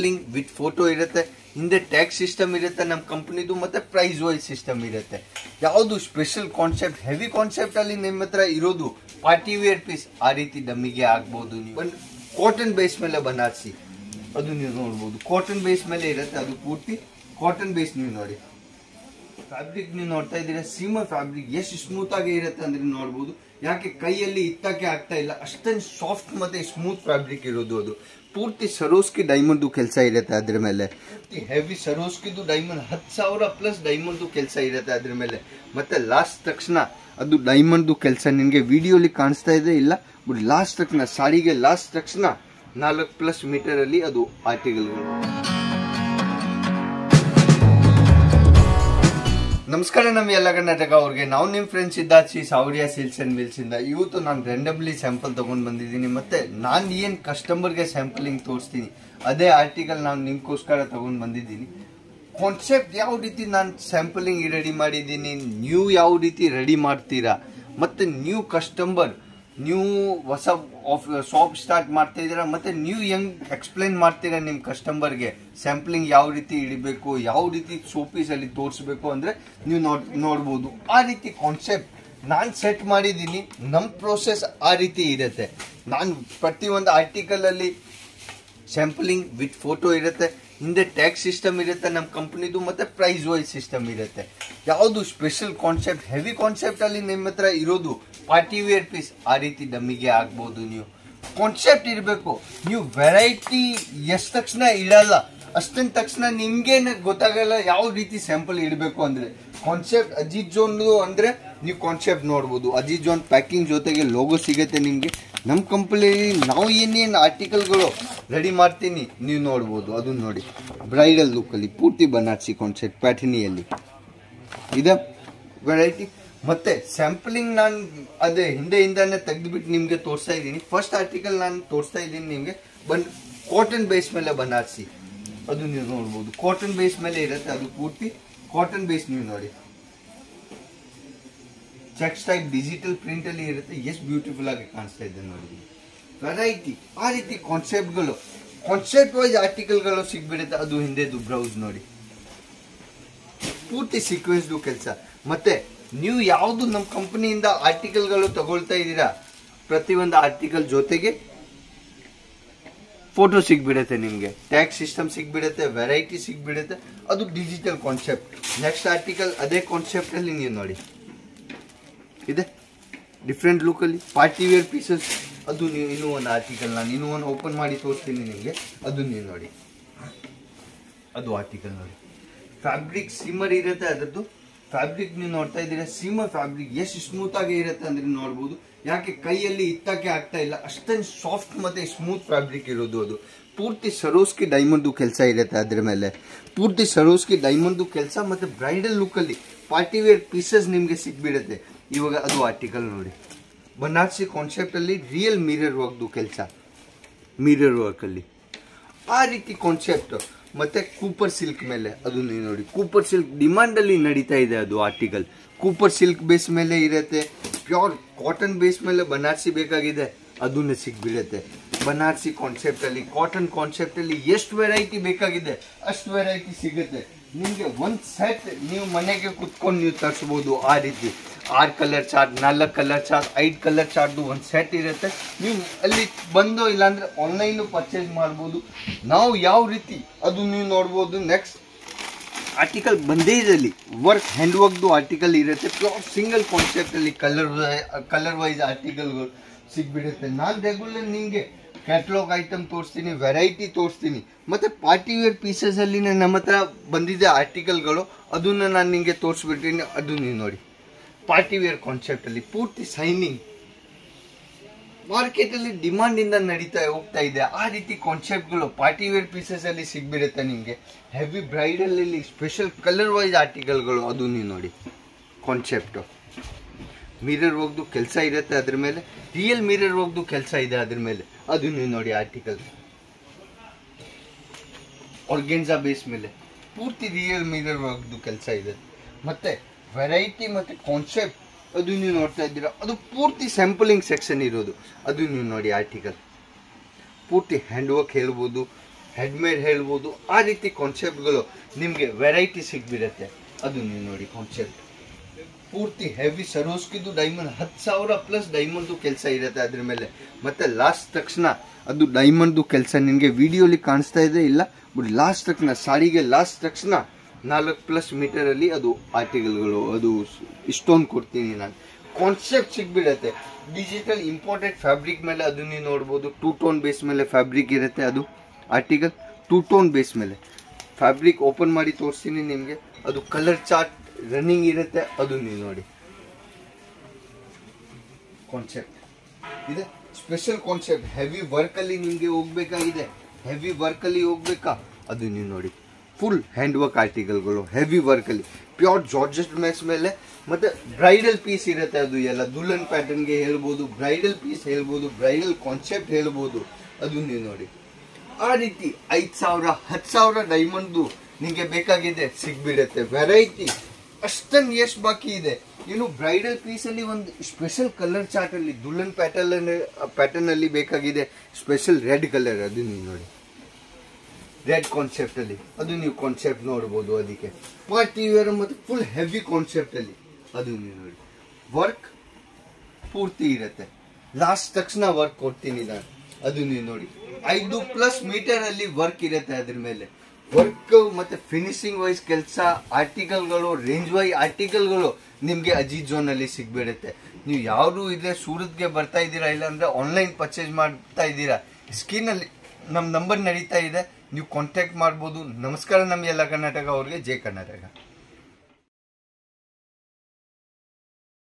Sampling with photo ಇರುತ್ತೆ, ಹಿಂದೆ tax system ಇರುತ್ತೆ ನಮ್ಮ ಕಂಪನಿದು, ಮತ್ತೆ ಪ್ರೈಸ್ ವೈಸ್ ಸಿಸ್ಟಮ್ ಇರುತ್ತೆ. ಯಾವುದು ಸ್ಪೆಷಲ್ ಕಾನ್ಸೆಪ್ಟ್ ಹೆವಿ ಕಾನ್ಸೆಪ್ಟ್ ಅಲ್ಲಿ ನಿಮ್ಮ ಹತ್ರ ಇರೋದು ಪಾರ್ಟಿ ವೇರ್ ಪೀಸ್ ಆ ರೀತಿ ಡಮ್ಮಿಗೆ ಆಗ್ಬೋದು. ನೀವು ಕಾಟನ್ ಬೇಸ್ ಮೇಲೆ ಬನಾರಸಿ ಅದು ನೀವು ನೋಡ್ಬೋದು, ಕಾಟನ್ ಬೇಸ್ ಮೇಲೆ ಇರುತ್ತೆ, ಅದು ಪೂರ್ತಿ ಕಾಟನ್ ಬೇಸ್. ನೀವು ನೋಡಿ ಫ್ಯಾಬ್ರಿಕ್ ನೀವು ನೋಡ್ತಾ ಇದ್ದೀರಾ, ಸೀಮಾ ಫ್ಯಾಬ್ರಿಕ್ ಎಷ್ಟು ಸ್ಮೂತ್ ಆಗಿ ಇರುತ್ತೆ ಅಂದ್ರೆ ನೋಡ್ಬೋದು. ಯಾಕೆ ಕೈಯಲ್ಲಿ ಇತ್ತಕ್ಕೆ ಆಗ್ತಾ ಇಲ್ಲ, ಅಷ್ಟೊಂದು ಸಾಫ್ಟ್ ಮತ್ತೆ ಸ್ಮೂತ್ ಫ್ಯಾಬ್ರಿಕ್ ಇರೋದು. ಅದು ಪೂರ್ತಿ ಸರೋಸ್ಕಿ ಡೈಮಂಡ್ ಕೆಲಸ ಇರುತ್ತೆ ಅದ್ರ ಮೇಲೆ, ಹೆವಿ ಸರೋಸ್ಕಿದು ಡೈಮಂಡ್ 10,000 ಪ್ಲಸ್ ಡೈಮಂಡ್ ಕೆಲಸ ಇರುತ್ತೆ ಅದ್ರ ಮೇಲೆ. ಮತ್ತೆ ಲಾಸ್ಟ್ ತಕ್ಷಣ ಅದು ಡೈಮಂಡ್ ಕೆಲಸ ನಿನ್ಗೆ ವಿಡಿಯೋಲಿ ಕಾಣಿಸ್ತಾ ಇದೆ ಇಲ್ಲ, ಬಟ್ ಲಾಸ್ಟ್ ತಕ್ಷಣ ಸಾಡಿಗೆ ಲಾಸ್ಟ್ ತಕ್ಷಣ 4+ ಮೀಟರ್ ಅಲ್ಲಿ ಅದು ಆರ್ಟಿಕಲ್ಗಳು. ನಮಸ್ಕಾರ ನಮ್ಮ ಎಲ್ಲ ಕರ್ನಾಟಕ ಅವ್ರಿಗೆ, ನಾವು ನಿಮ್ಮ ಫ್ರೆಂಡ್ಸ್ ಸಿದ್ಧಾರ್ಥಿ ಸಾವರಿಯಾ ಸಿಲ್ಕ್ಸ್ ಅಂಡ್ ಮಿಲ್ಸ್ ಇಂದ. ಇವತ್ತು ನಾನು ರ್ಯಾಂಡಮ್ಲಿ ಸ್ಯಾಂಪಲ್ ತಗೊಂಡು ಬಂದಿದ್ದೀನಿ, ಮತ್ತೆ ನಾನು ಏನು ಕಸ್ಟಮರ್ಗೆ ಸ್ಯಾಂಪಲಿಂಗ್ ತೋರಿಸ್ತೀನಿ ಅದೇ ಆರ್ಟಿಕಲ್ ನಾನು ನಿಮ್ಗೋಸ್ಕರ ತಗೊಂಡು ಬಂದಿದ್ದೀನಿ. ಕಾನ್ಸೆಪ್ಟ್ ಯಾವ ರೀತಿ ನಾನು ಸ್ಯಾಂಪಲಿಂಗ್ ರೆಡಿ ಮಾಡಿದ್ದೀನಿ, ನೀವು ಯಾವ ರೀತಿ ರೆಡಿ ಮಾಡ್ತೀರಾ, ಮತ್ತೆ ನ್ಯೂ ಕಸ್ಟಮರ್ ನೀವು ಹೊಸ ಶಾಪ್ ಸ್ಟಾರ್ಟ್ ಮಾಡ್ತಾ ಇದ್ದೀರಾ, ಮತ್ತೆ ನೀವು ಹೆಂಗ್ ಎಕ್ಸ್ಪ್ಲೈನ್ ಮಾಡ್ತೀರಾ ನಿಮ್ಮ ಕಸ್ಟಮರ್ಗೆ ಸ್ಯಾಂಪಲಿಂಗ್ ಯಾವ ರೀತಿ ಇಡಬೇಕು, ಯಾವ ರೀತಿ ಶೋಪೀಸ್ ಅಲ್ಲಿ ತೋರಿಸ್ಬೇಕು ಅಂದ್ರೆ ನೀವು ನೋಡ್ಬೋದು. ಆ ರೀತಿ ಕಾನ್ಸೆಪ್ಟ್ ನಾನು ಸೆಟ್ ಮಾಡಿದ್ದೀನಿ. ನಮ್ಮ ಪ್ರೋಸೆಸ್ ಆ ರೀತಿ ಇರುತ್ತೆ. ನಾನು ಪ್ರತಿಯೊಂದು ಆರ್ಟಿಕಲ್ ಅಲ್ಲಿ ಸ್ಯಾಂಪಲಿಂಗ್ ವಿತ್ ಫೋಟೋ ಇರುತ್ತೆ, ಹಿಂದೆ ಟ್ಯಾಕ್ಸ್ ಸಿಸ್ಟಮ್ ಇರುತ್ತೆ ನಮ್ಮ ಕಂಪನಿದು, ಮತ್ತೆ ಪ್ರೈಸ್ ವೈಸ್ ಸಿಸ್ಟಮ್ ಇರುತ್ತೆ. ಯಾವುದು ಸ್ಪೆಷಲ್ ಕಾನ್ಸೆಪ್ಟ್ ಹೆವಿ ಕಾನ್ಸೆಪ್ಟ್ ಅಲ್ಲಿ ನಿಮ್ಮ ಹತ್ರ ಇರೋದು ಪಾರ್ಟಿ ವೇರ್ ಪೀಸ್ ಆ ರೀತಿ ಡಮ್ಮಿಗೆ ಆಗ್ಬೋದು. ನೀವು ಕಾನ್ಸೆಪ್ಟ್ ಇರಬೇಕು, ನೀವು ವೆರೈಟಿ ಎಷ್ಟು ತಕ್ಷಣ ಇಡಲ್ಲ ಅಷ್ಟೊಂದು ತಕ್ಷಣ ನಿಮ್ಗೆ ಗೊತ್ತಾಗಲ್ಲ ಯಾವ ರೀತಿ ಸ್ಯಾಂಪಲ್ ಇಡಬೇಕು ಅಂದ್ರೆ. ಕಾನ್ಸೆಪ್ಟ್ ಅಜಿತ್ ಜೋನ್ ಅಂದ್ರೆ ನೀವು ಕಾನ್ಸೆಪ್ಟ್ ನೋಡ್ಬೋದು. ಅಜಿತ್ ಜೋನ್ ಪ್ಯಾಕಿಂಗ್ ಜೊತೆಗೆ ಲೋಗೋ ಸಿಗುತ್ತೆ ನಿಮ್ಗೆ. ನಮ್ಮ ಕಂಪನಿಯಲ್ಲಿ ನಾವು ಏನೇನು ಆರ್ಟಿಕಲ್ಗಳು ರೆಡಿ ಮಾಡ್ತೀನಿ ನೀವು ನೋಡ್ಬೋದು. ಅದು ನೋಡಿ ಬ್ರೈಡಲ್ ಲುಕ್ಕಲ್ಲಿ ಪೂರ್ತಿ ಬನಾರಸಿ ಕಾನ್ಸೆಪ್ಟ್ ಪ್ಯಾಟರ್ನಿಯಲ್ಲಿ ಇದೆ ವೆರೈಟಿ. ಮತ್ತೆ ಸ್ಯಾಂಪಲಿಂಗ್ ನಾನು ಅದೇ ಹಿಂದೆನೇ ತೆಗೆದುಬಿಟ್ಟು ನಿಮಗೆ ತೋರಿಸ್ತಾ ಇದ್ದೀನಿ. ಫಸ್ಟ್ ಆರ್ಟಿಕಲ್ ನಾನು ತೋರಿಸ್ತಾ ಇದ್ದೀನಿ ನಿಮಗೆ ಕಾಟನ್ ಬೇಸ್ ಮೇಲೆ ಬನಾರಸಿ, ಅದು ನೀವು ನೋಡ್ಬೋದು. ಕಾಟನ್ ಬೇಸ್ ಮೇಲೆ ಇರುತ್ತೆ, ಅದು ಪೂರ್ತಿ ಕಾಟನ್ ಬೇಸ್. ನೀವು ನೋಡಿ ಚೆಕ್ಸ್ ಟೈಪ್ ಡಿಜಿಟಲ್ ಪ್ರಿಂಟ್ ಅಲ್ಲಿ ಇರುತ್ತೆ, ಎಷ್ಟು ಬ್ಯೂಟಿಫುಲ್ ಆಗಿ ಕಾಣಿಸ್ತಾ ಇದೆ ನೋಡಿ. ವೆರೈಟಿ ಆ ರೀತಿ ಕಾನ್ಸೆಪ್ಟ್ಗಳು, ಕಾನ್ಸೆಪ್ಟ್ ವೈಸ್ ಆರ್ಟಿಕಲ್ಗಳು ಸಿಗ್ಬಿಡುತ್ತೆ. ಅದು ಹಿಂದೆದು ಬ್ರೌಸ್ ನೋಡಿ, ಪೂರ್ತಿ ಸೀಕ್ವೆನ್ಸ್ದು ಕೆಲಸ. ಮತ್ತೆ ನೀವು ಯಾವುದು ನಮ್ಮ ಕಂಪನಿಯಿಂದ ಆರ್ಟಿಕಲ್ಗಳು ತಗೊಳ್ತಾ ಇದ್ದೀರಾ, ಪ್ರತಿಯೊಂದು ಆರ್ಟಿಕಲ್ ಜೊತೆಗೆ ಫೋಟೋ ಸಿಗ್ಬಿಡುತ್ತೆ ನಿಮಗೆ, ಟ್ಯಾಗ್ ಸಿಸ್ಟಮ್ ಸಿಗ್ಬಿಡುತ್ತೆ, ವೆರೈಟಿ ಸಿಗ್ಬಿಡುತ್ತೆ. ಅದು ಡಿಜಿಟಲ್ ಕಾನ್ಸೆಪ್ಟ್. ನೆಕ್ಸ್ಟ್ ಆರ್ಟಿಕಲ್ ಅದೇ ಕಾನ್ಸೆಪ್ಟ್ ಅಲ್ಲಿ ನೀವು ನೋಡಿ ಇದೆ ಡಿಫ್ರೆಂಟ್ ಲುಕ್ ಅಲ್ಲಿ ಪಾರ್ಟಿ ವೇರ್ ಪೀಸಸ್. ಅದು ನೀವು ಇನ್ನೂ ಒಂದು ಆರ್ಟಿಕಲ್ ನಾನು ಇನ್ನೂ ಒಂದು ಓಪನ್ ಮಾಡಿ ತೋರಿಸ್ತೀನಿ ನಿಮಗೆ. ಅದು ನೀವು ನೋಡಿ, ಅದು ಆರ್ಟಿಕಲ್ ನೋಡಿ. ಫ್ಯಾಬ್ರಿಕ್ ಸಿಮ್ಮರ್ ಇರುತ್ತೆ, ಅದರದ್ದು ಫ್ಯಾಬ್ರಿಕ್ ನೀವು ನೋಡ್ತಾ ಇದ್ದೀರಾ. ಸೀಮಾ ಫ್ಯಾಬ್ರಿಕ್ ಎಷ್ಟು ಸ್ಮೂತ್ ಆಗಿ ಇರುತ್ತೆ ಅಂದ್ರೆ ನೋಡ್ಬೋದು. ಯಾಕೆ ಕೈಯಲ್ಲಿ ಇತ್ತಕ್ಕೆ ಆಗ್ತಾ ಇಲ್ಲ, ಅಷ್ಟೊಂದು ಸಾಫ್ಟ್ ಮತ್ತೆ ಸ್ಮೂತ್ ಫ್ಯಾಬ್ರಿಕ್ ಇರೋದು. ಅದು ಪೂರ್ತಿ ಸರೋಸ್ಕಿ ಡೈಮಂಡ್ ಕೆಲಸ ಇರುತ್ತೆ ಅದ್ರ ಮೇಲೆ, ಪೂರ್ತಿ ಸರೋಸ್ಕಿ ಡೈಮಂಡ್ ಕೆಲಸ. ಮತ್ತೆ ಬ್ರೈಡಲ್ ಲುಕ್ ಅಲ್ಲಿ ಪಾರ್ಟಿ ವೇರ್ ಪೀಸಸ್ ನಿಮ್ಗೆ ಸಿಗ್ಬಿಡುತ್ತೆ. ಇವಾಗ ಅದು ಆರ್ಟಿಕಲ್ ನೋಡಿ, ಬನಾರಸಿ ಕಾನ್ಸೆಪ್ಟ್ ಅಲ್ಲಿ ರಿಯಲ್ ಮಿರರ್ ವರ್ಕ್ದು ಕೆಲಸ, ಮಿರರ್ ವರ್ಕ್ ಅಲ್ಲಿ ಆ ರೀತಿ ಕಾನ್ಸೆಪ್ಟ್. ಮತ್ತೆ ಕೂಪರ್ ಸಿಲ್ಕ್ ಮೇಲೆ ಅದು ನೀವು ನೋಡಿ, ಕೂಪರ್ ಸಿಲ್ಕ್ ಡಿಮಾಂಡ್ ಅಲ್ಲಿ ನಡೀತಾ ಇದೆ. ಅದು ಆರ್ಟಿಕಲ್ ಕೂಪರ್ ಸಿಲ್ಕ್ ಬೇಸ್ ಮೇಲೆ ಇರುತ್ತೆ. ಪ್ಯೂರ್ ಕಾಟನ್ ಬೇಸ್ ಮೇಲೆ ಬನಾರಸಿ ಬೇಕಾಗಿದೆ ಅದನ್ನ ಸಿಗ್ಬಿಡುತ್ತೆ. ಬನಾರಸಿ ಕಾನ್ಸೆಪ್ಟ್ ಅಲ್ಲಿ, ಕಾಟನ್ ಕಾನ್ಸೆಪ್ಟ್ ಅಲ್ಲಿ ಎಷ್ಟು ವೆರೈಟಿ ಬೇಕಾಗಿದೆ ಅಷ್ಟು ವೆರೈಟಿ ಸಿಗುತ್ತೆ ನಿಮ್ಗೆ. ಒಂದ್ ಸೆಟ್ ನೀವು ಮನೆಗೆ ಕುತ್ಕೊಂಡು ನೀವು ತರಿಸ್ಬೋದು. ಆ ರೀತಿ 6 colour chart, 4 colour chart, 5 colour ಚಾರ್ಟ್ದು ಒಂದು ಸೆಟ್ ಇರುತ್ತೆ. ನೀವು ಅಲ್ಲಿ ಬಂದು ಇಲ್ಲಾಂದ್ರೆ ಆನ್ಲೈನ್ ಪರ್ಚೇಸ್ ಮಾಡ್ಬೋದು. ನಾವು ಯಾವ ರೀತಿ ಅದು ನೀವು ನೋಡ್ಬೋದು. ನೆಕ್ಸ್ಟ್ ಆರ್ಟಿಕಲ್ ಬಂದೇ ಇದರಲ್ಲಿ ವರ್ಕ್ ಹ್ಯಾಂಡ್ ವರ್ಕ್ದು ಆರ್ಟಿಕಲ್ ಇರುತ್ತೆ. ಪ್ಯೂರ್ ಸಿಂಗಲ್ ಕಾನ್ಸೆಪ್ಟ್ ಅಲ್ಲಿ ಕಲರ್ ವೈಸ್ ಆರ್ಟಿಕಲ್ಗಳು ಸಿಗ್ಬಿಡುತ್ತೆ. ನಾನು ರೆಗ್ಯುಲರ್ ನಿಮಗೆ ಕ್ಯಾಟಲಾಗ್ ಐಟಮ್ ತೋರಿಸ್ತೀನಿ, ವೆರೈಟಿ ತೋರಿಸ್ತೀನಿ. ಮತ್ತೆ ಪಾರ್ಟಿ ವೇರ್ ಪೀಸಸ್ ಅಲ್ಲಿ ನಮ್ಮ ಹತ್ರ ಬಂದಿದೆ ಆರ್ಟಿಕಲ್ಗಳು, ಅದನ್ನ ನಾನು ನಿಮಗೆ ತೋರಿಸ್ಬಿಟ್ಟಿನಿ. ಅದು ನೀವು ನೋಡಿ ಪಾರ್ಟಿ ವೇರ್ ಕಾನ್ಸೆಪ್ಟ್ ಅಲ್ಲಿ ಪೂರ್ತಿ ಸೈನಿಂಗ್ ಮಾರ್ಕೆಟ್ ಅಲ್ಲಿ ಡಿಮಾಂಡ್ ಇಂದ ನಡೀತಾ ಹೋಗ್ತಾ ಇದೆ. ಆ ರೀತಿ ಕಾನ್ಸೆಪ್ಟ್ಗಳು ಪಾರ್ಟಿ ವೇರ್ ಪೀಸಸ್ ಅಲ್ಲಿ ಸಿಗ್ಬಿಡುತ್ತೆ ನಿಮಗೆ. ಹೆವಿ ಬ್ರೈಡಲ್ ಅಲ್ಲಿ ಸ್ಪೆಷಲ್ ಕಲರ್ ವೈಸ್ ಆರ್ಟಿಕಲ್ಗಳು, ಅದು ನೀವು ನೋಡಿ ಕಾನ್ಸೆಪ್ಟ್. ಮಿರರ್ ವರ್ಕ್ದು ಕೆಲಸ ಇರುತ್ತೆ ಅದ್ರ ಮೇಲೆ, ರಿಯಲ್ ಮಿರರ್ ವರ್ಕ್ದು ಕೆಲಸ ಇದೆ ಅದ್ರ ಮೇಲೆ. ಅದು ನೀವು ನೋಡಿ ಆರ್ಟಿಕಲ್ ಆರ್ಗೆನ್ಜಾ ಬೇಸ್ ಮೇಲೆ ಪೂರ್ತಿ ರಿಯಲ್ ಮಿರರ್ ವರ್ಕ್ದು ಕೆಲಸ ಇದೆ. ಮತ್ತೆ ವೆರೈಟಿ ಮತ್ತೆ ಕಾನ್ಸೆಪ್ಟ್ ಅದು ನೀವು ನೋಡ್ತಾ ಇದ್ದೀರಾ. ಅದು ಪೂರ್ತಿ ಸ್ಯಾಂಪಲಿಂಗ್ ಸೆಕ್ಷನ್ ಇರೋದು. ಅದು ನೀವು ನೋಡಿ ಆರ್ಟಿಕಲ್ ಪೂರ್ತಿ ಹ್ಯಾಂಡ್ ವರ್ಕ್ ಹೇಳ್ಬೋದು. ಹೆಡ್ಮೇಡ್ ಹೇಳ್ಬೋದು, ಆ ರೀತಿ ಕಾನ್ಸೆಪ್ಟ್ಗಳು ನಿಮಗೆ ವೆರೈಟಿ ಸಿಗ್ಬಿಡತ್ತೆ. ಅದು ನೀವು ನೋಡಿ ಕಾನ್ಸೆಪ್ಟ್ ಪೂರ್ತಿ ಹೆವಿ ಸರೋಸ್ಕಿದು ಡೈಮಂಡ್ 10,000 ಪ್ಲಸ್ ಡೈಮಂಡ್ದು ಕೆಲಸ ಇರುತ್ತೆ ಅದ್ರ ಮೇಲೆ. ಮತ್ತೆ ಲಾಸ್ಟ್ ತಕ್ಷಣ ಅದು ಡೈಮಂಡ್ದು ಕೆಲಸ ನಿಮಗೆ ವಿಡಿಯೋಲಿ ಕಾಣಿಸ್ತಾ ಇದೆ ಇಲ್ಲ, ಬಟ್ ಲಾಸ್ಟ್ ತಕ್ಷಣ ಸಾರಿಗೆ ಲಾಸ್ಟ್ ತಕ್ಷಣ 4+ ಮೀಟರಲ್ಲಿ ಅದು ಆರ್ಟಿಕಲ್ಗಳು, ಅದು ಇಷ್ಟೊಂದು ಕೊಡ್ತೀನಿ ನಾನು. ಕಾನ್ಸೆಪ್ಟ್ ಸಿಗ್ಬಿಡತ್ತೆ. ಡಿಜಿಟಲ್ ಇಂಪಾರ್ಟೆಂಟ್ ಫ್ಯಾಬ್ರಿಕ್ ಮೇಲೆ ಅದು ನೀವು ನೋಡ್ಬೋದು. 2 ಟೋನ್ ಬೇಸ್ ಮೇಲೆ ಫ್ಯಾಬ್ರಿಕ್ ಇರುತ್ತೆ. ಅದು ಆರ್ಟಿಕಲ್ 2 ಟೋನ್ ಬೇಸ್ ಮೇಲೆ ಫ್ಯಾಬ್ರಿಕ್ ಓಪನ್ ಮಾಡಿ ತೋರಿಸ್ತೀನಿ ನಿಮಗೆ. ಅದು ಕಲರ್ ಚಾರ್ಟ್ ರನ್ನಿಂಗ್ ಇರುತ್ತೆ. ಅದು ನೀವು ನೋಡಿ ಕಾನ್ಸೆಪ್ಟ್ ಇದೆ, ಸ್ಪೆಷಲ್ ಕಾನ್ಸೆಪ್ಟ್. ಹೆವಿ ವರ್ಕಲ್ಲಿ ನಿಮಗೆ ಹೋಗ್ಬೇಕಾಗಿದೆ, ಹೆವಿ ವರ್ಕಲ್ಲಿ ಹೋಗ್ಬೇಕಾ, ಅದು ನೀವು ನೋಡಿ ಫುಲ್ ಹ್ಯಾಂಡ್ ವರ್ಕ್ ಆರ್ಟಿಕಲ್ಗಳು ಹೆವಿ ವರ್ಕಲ್ಲಿ ಪ್ಯೂರ್ ಜಾರ್ಜೆಟ್ ಮ್ಯಾಕ್ಸ್ ಮೇಲೆ. ಮತ್ತೆ ಬ್ರೈಡಲ್ ಪೀಸ್ ಇರುತ್ತೆ. ಅದು ಎಲ್ಲ ದುಲ್ಹನ್ ಪ್ಯಾಟರ್ನ್ಗೆ ಹೇಳ್ಬೋದು, ಬ್ರೈಡಲ್ ಪೀಸ್ ಹೇಳ್ಬೋದು, ಬ್ರೈಡಲ್ ಕಾನ್ಸೆಪ್ಟ್ ಹೇಳ್ಬೋದು. ಅದು ನೀವು ನೋಡಿ ಆ ರೀತಿ 5,000 10,000 ಡೈಮಂಡ್ದು ನಿಮಗೆ ಬೇಕಾಗಿದೆ ಸಿಗ್ಬಿಡುತ್ತೆ. ವೆರೈಟಿ ಅಷ್ಟೊಂದು ಎಷ್ಟು ಬಾಕಿ ಇದೆ. ಇನ್ನು ಬ್ರೈಡಲ್ ಪೀಸಲ್ಲಿ ಒಂದು ಸ್ಪೆಷಲ್ ಕಲರ್ ಚಾರ್ಟಲ್ಲಿ ದುಲ್ಹನ್ ಪ್ಯಾಟರ್ನಲ್ಲಿ ಬೇಕಾಗಿದೆ ಸ್ಪೆಷಲ್ ರೆಡ್ ಕಲರ್. ಅದು ನೀವು ನೋಡಿ ರೆಡ್ ಕಾನ್ಸೆಪ್ಟಲ್ಲಿ ಅದು ನೀವು ಕಾನ್ಸೆಪ್ಟ್ ನೋಡ್ಬೋದು. ಅದಕ್ಕೆ ಪಾರ್ಟಿ ವೇರ್ ಮತ್ತು ಫುಲ್ ಹೆವಿ ಕಾನ್ಸೆಪ್ಟಲ್ಲಿ ಅದು ನೀವು ನೋಡಿ ವರ್ಕ್ ಪೂರ್ತಿ ಇರುತ್ತೆ. ಲಾಸ್ಟ್ ತಕ್ಷಣ ವರ್ಕ್ ಕೊಡ್ತೀನಿ ನಾನು. ಅದು ನೀವು ನೋಡಿ 5+ ಮೀಟರಲ್ಲಿ ವರ್ಕ್ ಇರುತ್ತೆ. ಅದ್ರ ಮೇಲೆ ವರ್ಕ್ ಮತ್ತೆ ಫಿನಿಶಿಂಗ್ ವೈಸ್ ಕೆಲಸ ಆರ್ಟಿಕಲ್ಗಳು, ರೇಂಜ್ ವೈಸ್ ಆರ್ಟಿಕಲ್ಗಳು ನಿಮಗೆ ಅಜೀಜ್ ಝೋನಲ್ಲಿ ಸಿಗ್ಬಿಡುತ್ತೆ. ನೀವು ಯಾರು ಇದೆ ಸೂರತ್ಗೆ ಬರ್ತಾ ಇದ್ದೀರಾ, ಇಲ್ಲಾಂದ್ರೆ ಆನ್ಲೈನ್ ಪರ್ಚೇಸ್ ಮಾಡ್ತಾ ಇದ್ದೀರಾ, ಸ್ಕ್ರೀನಲ್ಲಿ ನಮ್ಮ ನಂಬರ್ ನಡೀತಾ ಇದೆ, ನೀವು ಕಾಂಟ್ಯಾಕ್ಟ್ ಮಾಡ್ಬೋದು. ನಮಸ್ಕಾರ ನಮ್ಮ ಎಲ್ಲ ಕರ್ನಾಟಕ ಅವ್ರಿಗೆ, ಜೈ ಕರ್ನಾಟಕ.